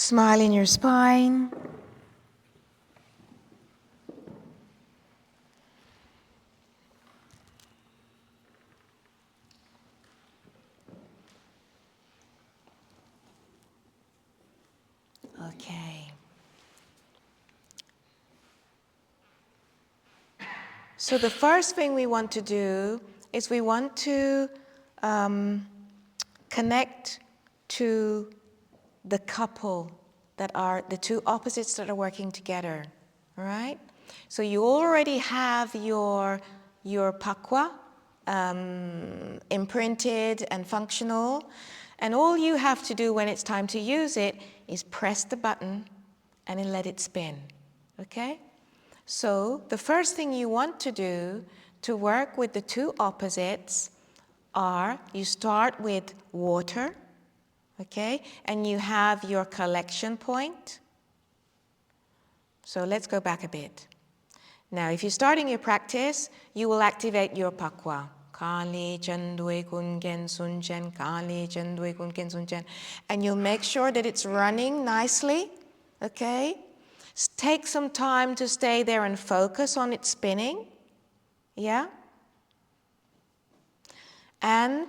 Smile in your spine. Okay. So the first thing we want to do is we want to connect to the couple that are the two opposites that are working together, all right? So you already have your Pakhua imprinted and functional, and all you have to do when it's time to use it is press the button and then let it spin, okay? So the first thing you want to do to work with the two opposites are you start with water, okay? And you have your collection point. So let's go back a bit. Now, if you're starting your practice, you will activate your Pakhua. Kali Chandui Kungen Sunchen, Kali Chandui Kungen Sunchen. And you'll make sure that it's running nicely, okay? Take some time to stay there and focus on it spinning, yeah? And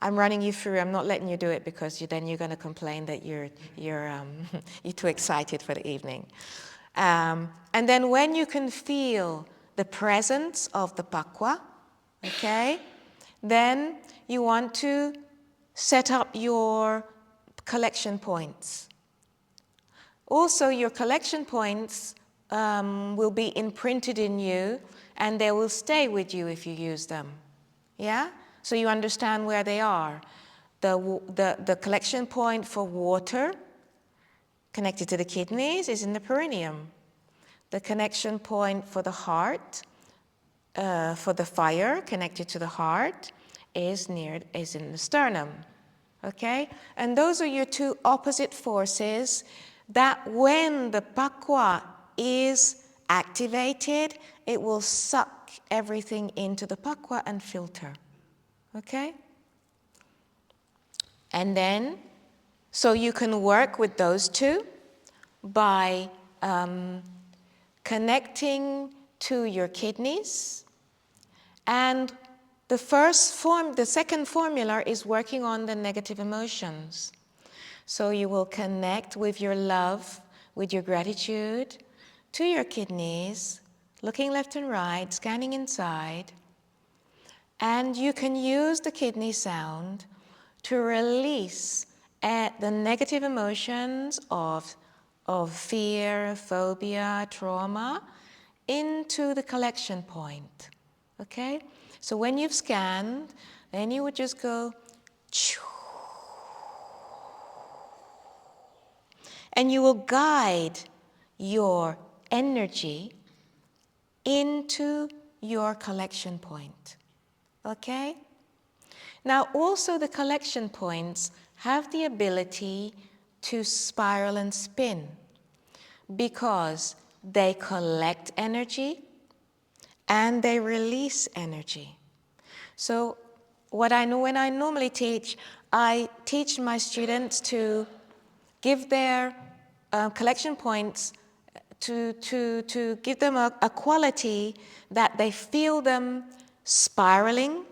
I'm running you through, I'm not letting you do it because then you're going to complain that you're too excited for the evening. And then when you can feel the presence of the Pakhua, okay, then you want to set up your collection points. Also, your collection points will be imprinted in you and they will stay with you if you use them, yeah? So you understand where they are. The collection point for water, connected to the kidneys, is in the perineum. The connection point for the heart, for the fire, connected to the heart, is in the sternum, okay? And those are your two opposite forces that when the Pakhua is activated, it will suck everything into the Pakhua and filter, okay? And then, so you can work with those two by connecting to your kidneys. And the second formula is working on the negative emotions. So you will connect with your love, with your gratitude, to your kidneys, looking left and right, scanning inside. And you can use the kidney sound to release the negative emotions of fear, phobia, trauma into the collection point, okay? So when you've scanned, then you would just go and you will guide your energy into your collection point, okay? Now also the collection points have the ability to spiral and spin because they collect energy and they release energy. So when I normally teach, I teach my students to give their collection points to give them a quality that they feel them spiraling,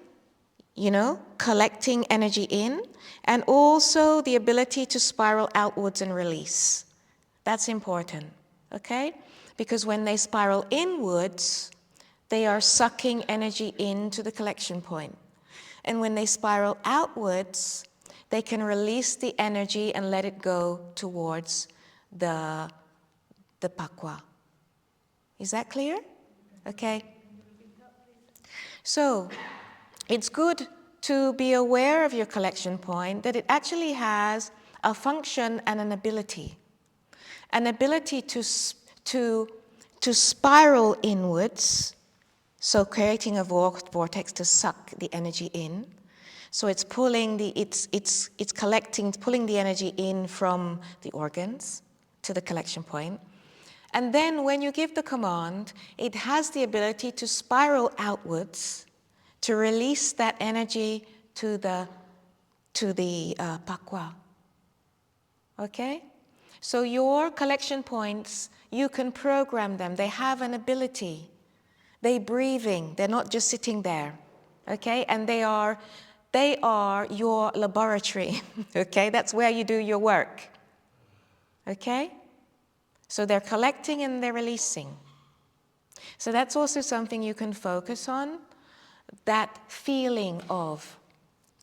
you know, collecting energy in, and also the ability to spiral outwards and release. That's important, okay? Because when they spiral inwards, they are sucking energy into the collection point. And when they spiral outwards, they can release the energy and let it go towards the Pakhua. Is that clear? Okay. So, it's good to be aware of your collection point, that it actually has a function and an ability. An ability to spiral inwards, so creating a vortex to suck the energy in. So it's pulling it's collecting, pulling the energy in from the organs to the collection point. And then when you give the command, it has the ability to spiral outwards to release that energy to the Pakhua. Okay? So your collection points, you can program them. They have an ability. They're breathing. They're not just sitting there. Okay? And they are your laboratory. Okay? That's where you do your work. Okay? So they're collecting and they're releasing. So that's also something you can focus on, that feeling of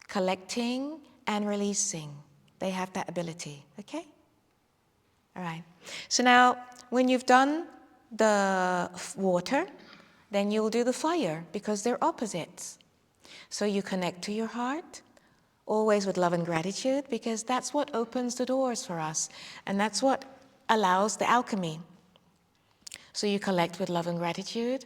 collecting and releasing. They have that ability, okay? All right. So now, when you've done the water, then you'll do the fire, because they're opposites. So you connect to your heart, always with love and gratitude, because that's what opens the doors for us, and that's what allows the alchemy. So you collect with love and gratitude,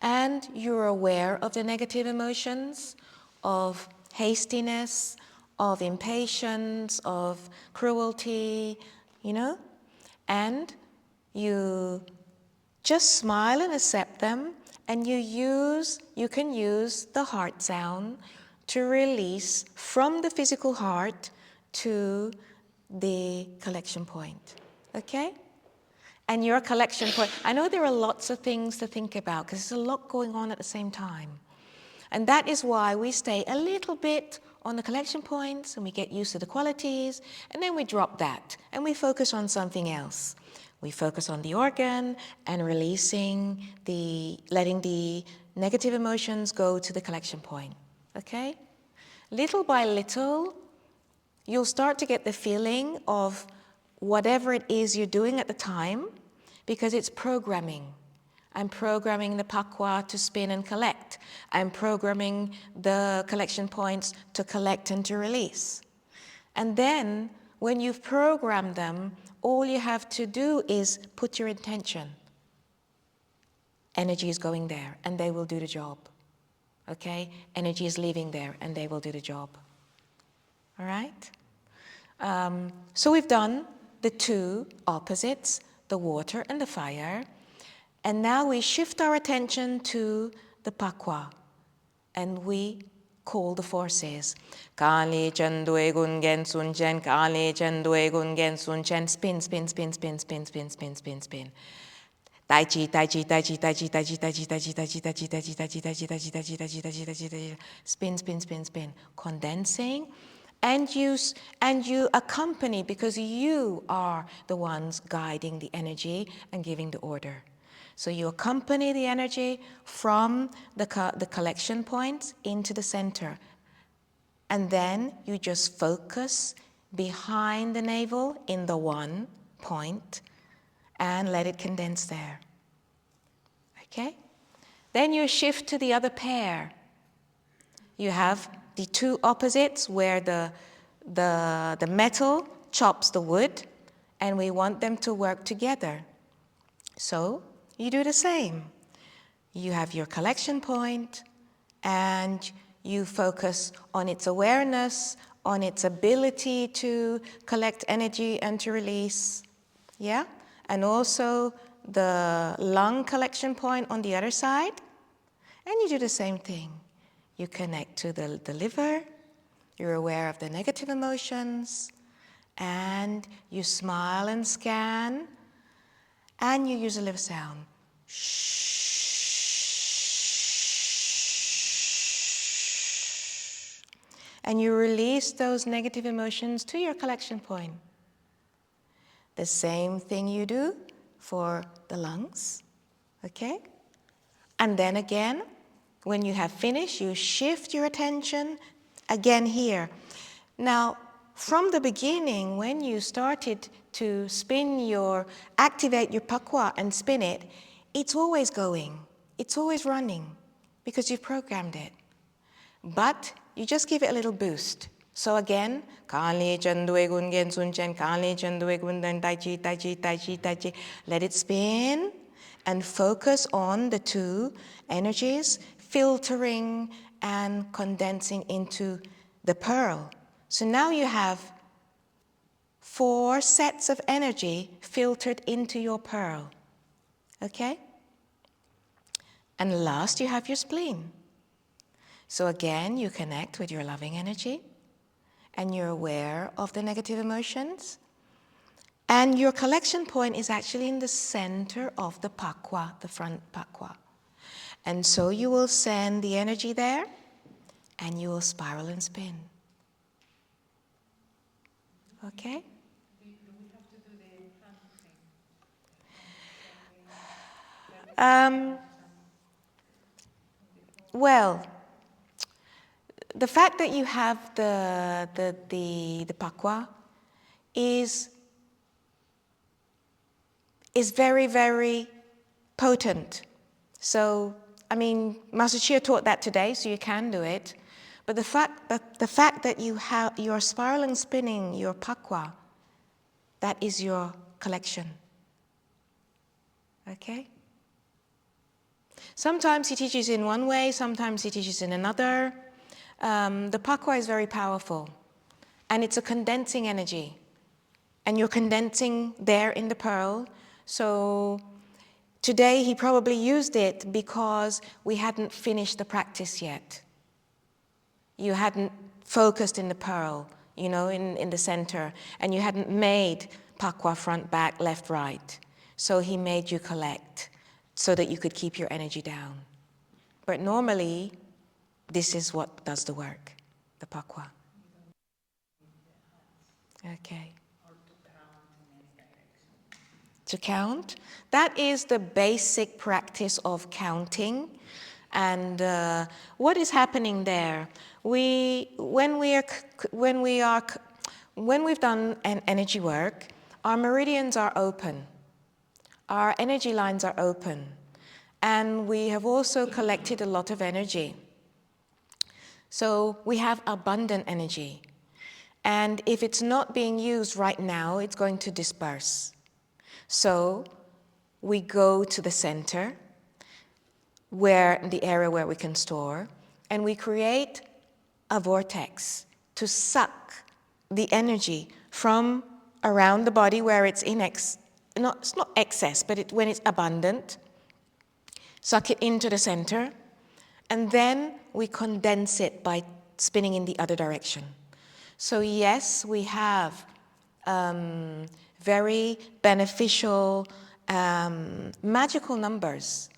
and you're aware of the negative emotions, of hastiness, of impatience, of cruelty, and you just smile and accept them, and you can use the heart sound to release from the physical heart to the collection point, okay? And your collection point, I know there are lots of things to think about because there's a lot going on at the same time. And that is why we stay a little bit on the collection points and we get used to the qualities, and then we drop that and we focus on something else. We focus on the organ and letting the negative emotions go to the collection point, okay? Little by little, you'll start to get the feeling of whatever it is you're doing at the time, because it's programming. I'm programming the Pakhua to spin and collect. I'm programming the collection points to collect and to release. And then, when you've programmed them, all you have to do is put your intention. Energy is going there, and they will do the job. Okay? Energy is leaving there, and they will do the job. All right? So we've done the two opposites, the water and the fire. And now we shift our attention to the Pakhua, and we call the forces. Kali Chandue Gungen Sun Chen, Kali Chandue Gungen Sun Chen, spin, spin, spin, spin, spin, spin, spin, spin, spin. Tai Chi, Tai Chi, Tai Chi, Tai Chi, Tai Chi, Tai Chi, Tai Chi, Tai Chi, Tai Chi, Tai Chi, Tai Chi, Tai Chi, Tai Chi, Tai Chi, Tai Chi, Tai Chi, Tai Chi, spin, spin, spin, spin, condensing. And you accompany, because you are the ones guiding the energy and giving the order. So you accompany the energy from the collection points into the center. And then you just focus behind the navel in the one point and let it condense there. Okay? Then you shift to the other pair. You have the two opposites where the metal chops the wood, and we want them to work together. So you do the same. You have your collection point, and you focus on its awareness, on its ability to collect energy and to release. Yeah? And also the lung collection point on the other side. And you do the same thing. You connect to the liver, you're aware of the negative emotions, and you smile and scan, and you use a liver sound. Shh. And you release those negative emotions to your collection point. The same thing you do for the lungs, okay? And then again, when you have finished, you shift your attention again here. Now, from the beginning, when you started to activate your Pakhua and spin it, it's always going, it's always running, because you've programmed it. But you just give it a little boost. So again, Kali Chandue Gungen Sun Chen, Kali Chandue Gundan Tai Chi, Tai Chi, Tai Chi, Tai Chi. Let it spin and focus on the two energies, filtering and condensing into the pearl. So now you have 4 sets of energy filtered into your pearl. Okay? And last, you have your spleen. So again, you connect with your loving energy, and you're aware of the negative emotions, And your collection point is actually in the center of the Pakhua, the front Pakhua. And so you will send the energy there, and you will spiral and spin. Okay? Do we have to do the hand thing? Well, the fact that you have the Pakhua is very, very potent. So, I mean, Master Chia taught that today, so you can do it. But the fact that you're spiraling, spinning your Pakhua, that is your collection. Okay? Sometimes he teaches in one way, sometimes he teaches in another. The Pakhua is very powerful, and it's a condensing energy. And you're condensing there in the pearl. So today he probably used it because we hadn't finished the practice yet. You hadn't focused in the pearl, you know, in the center, and you hadn't made Pakhua front, back, left, right. So he made you collect so that you could keep your energy down. But normally, this is what does the work, the Pakhua. Okay. To count. That is the basic practice of counting. And what is happening there? When we've done an energy work, our meridians are open. Our energy lines are open. And we have also collected a lot of energy. So we have abundant energy. And if it's not being used right now, it's going to disperse. So we go to the center, where the area where we can store, and we create a vortex to suck the energy from around the body where it's it's not excess, but when it's abundant, suck it into the center, and then we condense it by spinning in the other direction. So yes, we have very beneficial, magical numbers,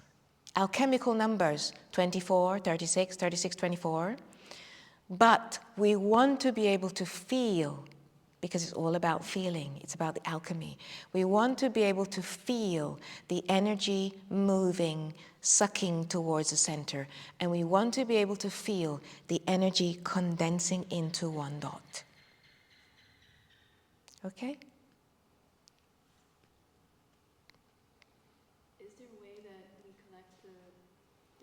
alchemical numbers, 24, 36, 36, 24. But we want to be able to feel, because it's all about feeling, it's about the alchemy. We want to be able to feel the energy moving, sucking towards the center. And we want to be able to feel the energy condensing into one dot. Okay? Is there a way that we collect the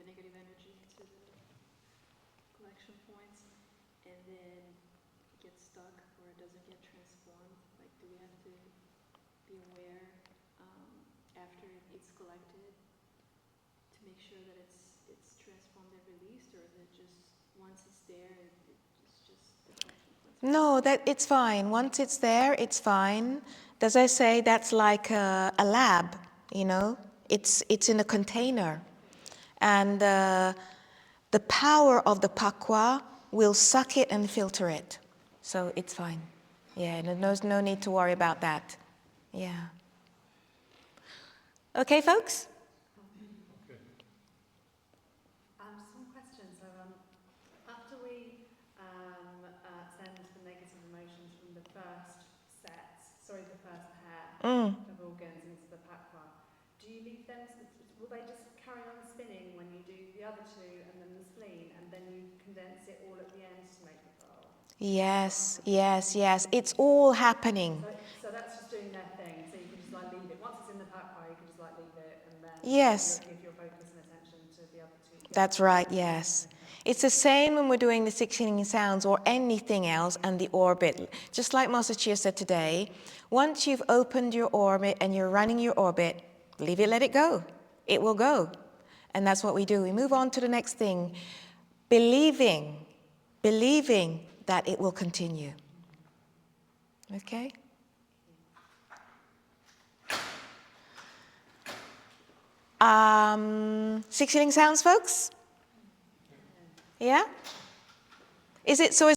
negative energy to the collection points and then it gets stuck or it doesn't get transformed? Like, do we have to be aware after it's collected to make sure that it's transformed and released, or is it just once it's there, it's just the collection points? No, it's fine. Once it's there, it's fine. As I say, that's like a lab, you know. It's in a container. And the power of the Pakhua will suck it and filter it. So it's fine. Yeah, there's no need to worry about that. Yeah. Okay, folks? Some questions. So, after we send the negative emotions from the first pair of organs into the Pakhua, do you leave them? Will they just carry on spinning when you do the other two and then the spleen, and then you condense it all at the end to make the pearl? Yes, yes, yes. It's all happening. So that's just doing their thing. So you can just like leave it. Once it's in the Pakhua, you can just like leave it and then Yes. give your focus and attention to the other two. That's right, yes. It's the same when we're doing the 6 healing sounds or anything else and the orbit. Just like Master Chia said today, once you've opened your orbit and you're running your orbit, leave it, let it go. It will go. And that's what we do. We move on to the next thing, believing that it will continue. Okay? Six healing sounds, folks? Yeah? Is it so?